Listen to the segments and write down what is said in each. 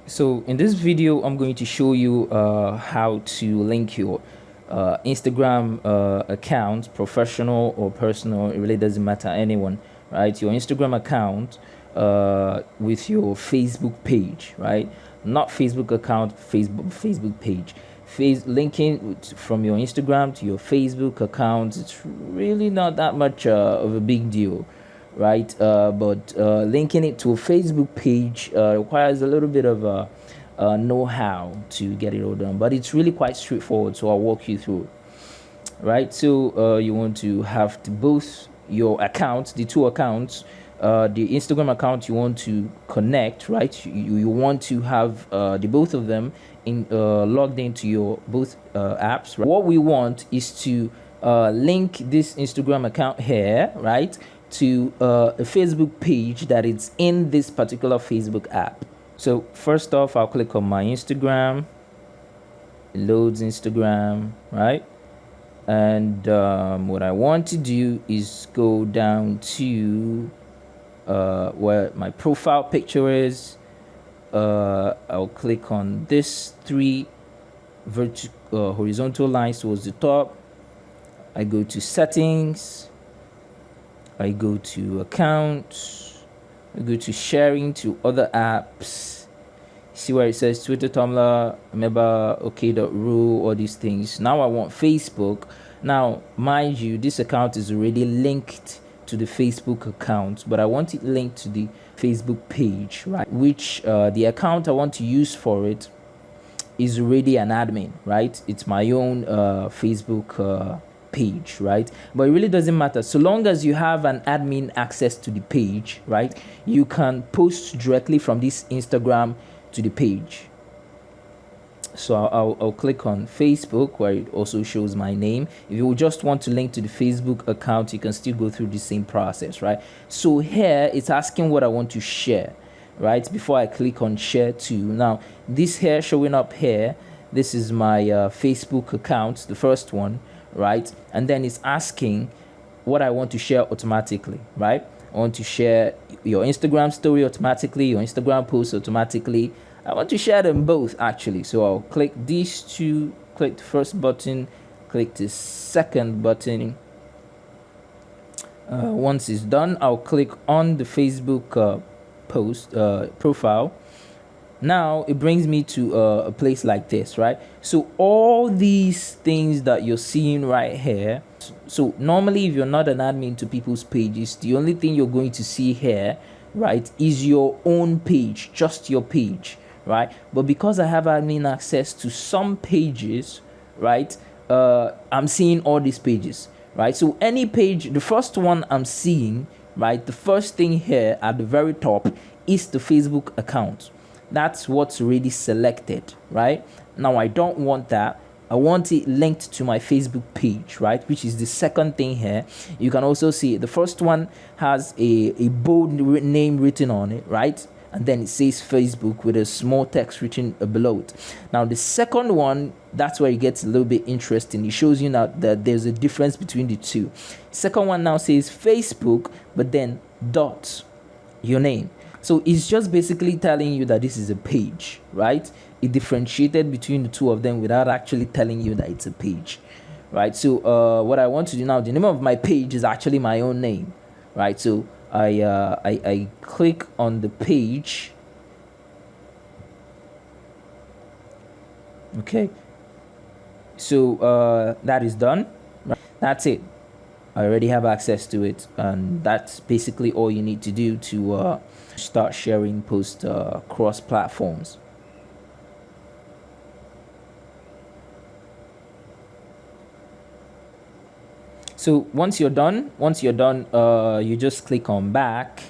So in this video, I'm going to show you how to link your Instagram account, professional or personal, it really doesn't matter, anyone, right? Your Instagram account with your Facebook page, right? Not Facebook account, Facebook page. Linking from your Instagram to your Facebook account, it's really not that much of a big deal, right? But linking it to a Facebook page requires a little bit of know-how to get it all done, but it's really quite straightforward, so I'll walk you through, right? So you want to have both your accounts, the two accounts, the Instagram account you want to connect, right? You want to have the both of them in logged into your both apps, right? What we want is to link this Instagram account here, right, to a Facebook page that is in this particular Facebook app. So first off, I'll click on my Instagram. It loads Instagram, right? And what I want to do is go down to where my profile picture is. I'll click on this three horizontal lines towards the top. I go to settings. I go to accounts. I go to sharing to other apps. See where it says Twitter, Tumblr, Meba, OK.ru, all these things. Now I want Facebook. Now, mind you, this account is already linked to the Facebook account, but I want it linked to the Facebook page, right? Which the account I want to use for it is already an admin, right? It's my own Facebook page, right? But it really doesn't matter. So long as you have an admin access to the page, right, you can post directly from this Instagram to the page. So I'll click on Facebook, where it also shows my name. If you just want to link to the Facebook account, you can still go through the same process, right? So here it's asking what I want to share, right? Before I click on share to, now this here showing up here, this is my Facebook account, the first one, right? And then it's asking what I want to share automatically, right? I want to share your Instagram story automatically, your Instagram post automatically. I want to share them both actually. So I'll click these two, click the first button, click the second button. Once it's done, I'll click on the Facebook post profile. Now it brings me to a place like this, right? So all these things that you're seeing right here, so normally if you're not an admin to people's pages, the only thing you're going to see here, right, is your own page, just your page, right? But because I have admin access to some pages, right, I'm seeing all these pages, right? So any page, the first one I'm seeing, right, the first thing here at the very top is the Facebook account. That's what's already selected, right? Now I don't want that. I want it linked to my Facebook page, right, which is the second thing here. You can also see the first one has a bold name written on it, right, and then it says Facebook with a small text written below it. Now the second one, that's where it gets a little bit interesting. It shows you now that there's a difference between the two. Second one now says Facebook, but then dot your name. So it's just basically telling you that this is a page, right? It differentiated between the two of them without actually telling you that it's a page, right? So what I want to do now, the name of my page is actually my own name, right? So I click on the page. Okay. So that is done. Right? That's it. I already have access to it, and that's basically all you need to do to start sharing post cross platforms. So once you're done, you just click on back.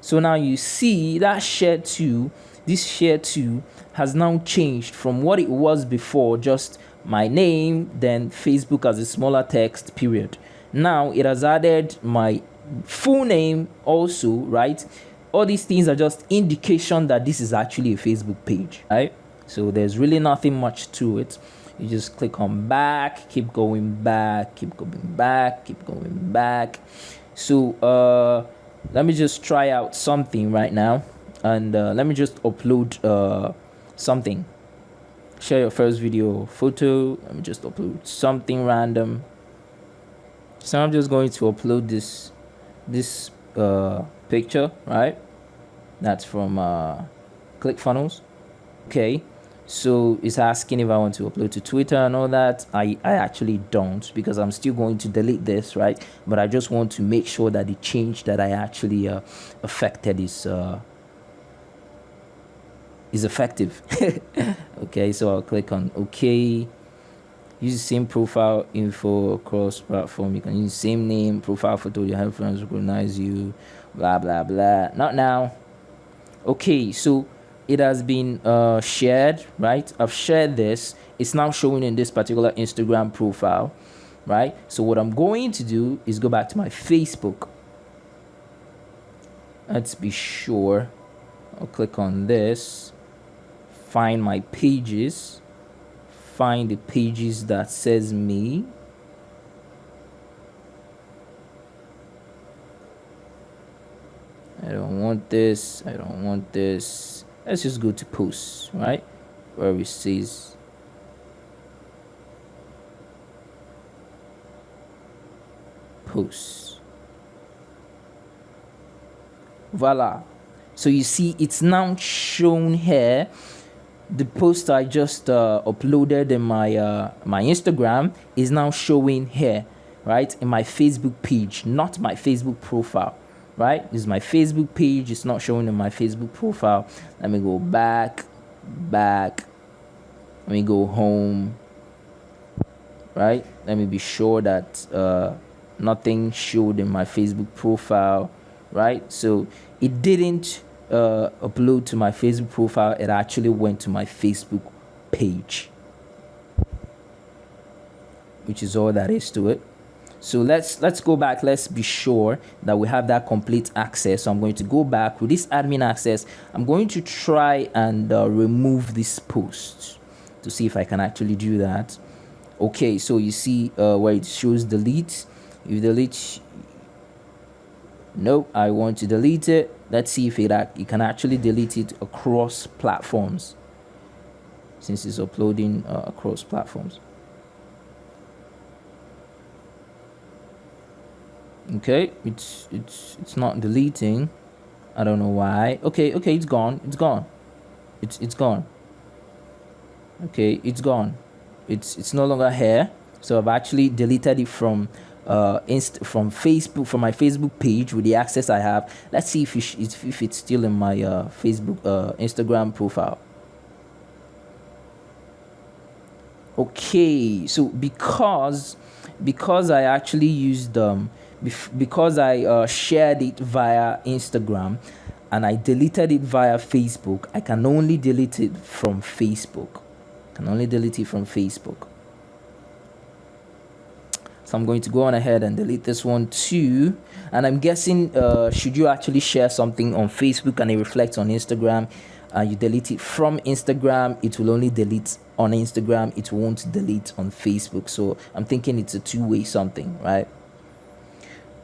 So now you see that share to, this share to has now changed from what it was before, just my name, then Facebook as a smaller text, period. Now it has added my full name also, right? All these things are just indication that this is actually a Facebook page, right? So there's really nothing much to it. You just click on back, keep going back, keep going back, keep going back. So let me just try out something right now, and let me just upload something. Share your first video or photo. Let me just upload something random. So I'm just going to upload this picture, right? That's from ClickFunnels. Okay, so it's asking if I want to upload to Twitter and all that. I actually don't, because I'm still going to delete this, right? But I just want to make sure that the change that I actually affected is effective. Okay, so I'll click on OK. Use the same profile info across platform. You can use the same name, profile photo. Your help friends recognize you, blah blah blah. Not now. Okay, so it has been shared, right? I've shared this. It's now showing in this particular Instagram profile, right? So what I'm going to do is go back to my Facebook. Let's be sure. I'll click on this, find my pages, find the pages that says me. I don't want this. I don't want this. Let's just go to posts, right? Where it says posts. Voila. So you see, it's now shown here. The post I just uploaded in my Instagram is now showing here, right, in my Facebook page, not my Facebook profile, right? This is my Facebook page. It's not showing in my Facebook profile. Let me go back. Let me go home, right? Let me be sure that nothing showed in my Facebook profile, right? So it didn't upload to my Facebook profile. It actually went to my Facebook page, which is all that is to it. So let's go back. Let's be sure that we have that complete access. So I'm going to go back with this admin access. I'm going to try and remove this post to see if I can actually do that. Okay, so you see where it shows delete. You delete. Nope, I want to delete it. Let's see if you can actually delete it across platforms, since it's uploading across platforms. Okay, it's not deleting. I don't know why. Okay, it's gone. It's gone. It's gone. Okay, it's gone. It's no longer here. So I've actually deleted it from Facebook, from my Facebook page with the access I have. Let's see if it's still in my Facebook Instagram profile. Okay, so because I actually used because I shared it via Instagram and I deleted it via Facebook, I can only delete it from Facebook. So I'm going to go on ahead and delete this one too. And I'm guessing should you actually share something on Facebook and it reflects on Instagram, you delete it from Instagram, it will only delete on Instagram, it won't delete on Facebook. So I'm thinking it's a two-way something, right?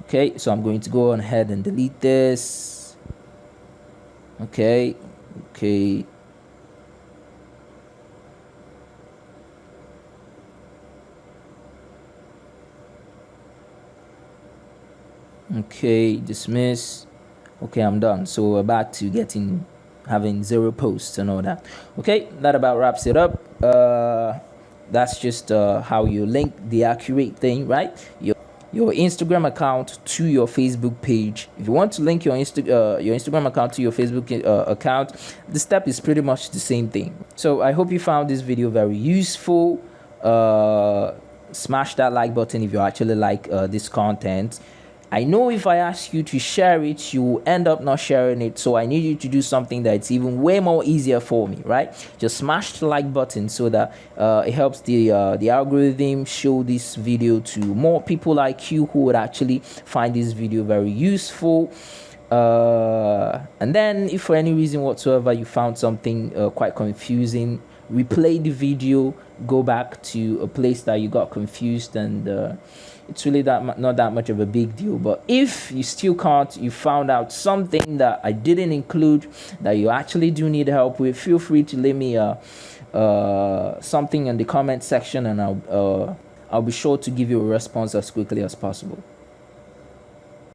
Okay, so I'm going to go on ahead and delete this. Okay. Okay, dismiss. Okay, I'm done. So we're back to having 0 posts and all that. Okay, that about wraps it up. That's just how you link the accurate thing, right? Your Instagram account to your Facebook page. If you want to link your Instagram account to your Facebook account, the step is pretty much the same thing. So I hope you found this video very useful. Smash that like button if you actually like this content. I know if I ask you to share it, you will end up not sharing it. So I need you to do something that's even way more easier for me, right? Just smash the like button so that it helps the algorithm show this video to more people like you who would actually find this video very useful. And then if for any reason whatsoever you found something quite confusing, replay the video, go back to a place that you got confused, and it's really not that much of a big deal. But if you still can't, you found out something that I didn't include that you actually do need help with, feel free to leave me something in the comment section, and I'll be sure to give you a response as quickly as possible.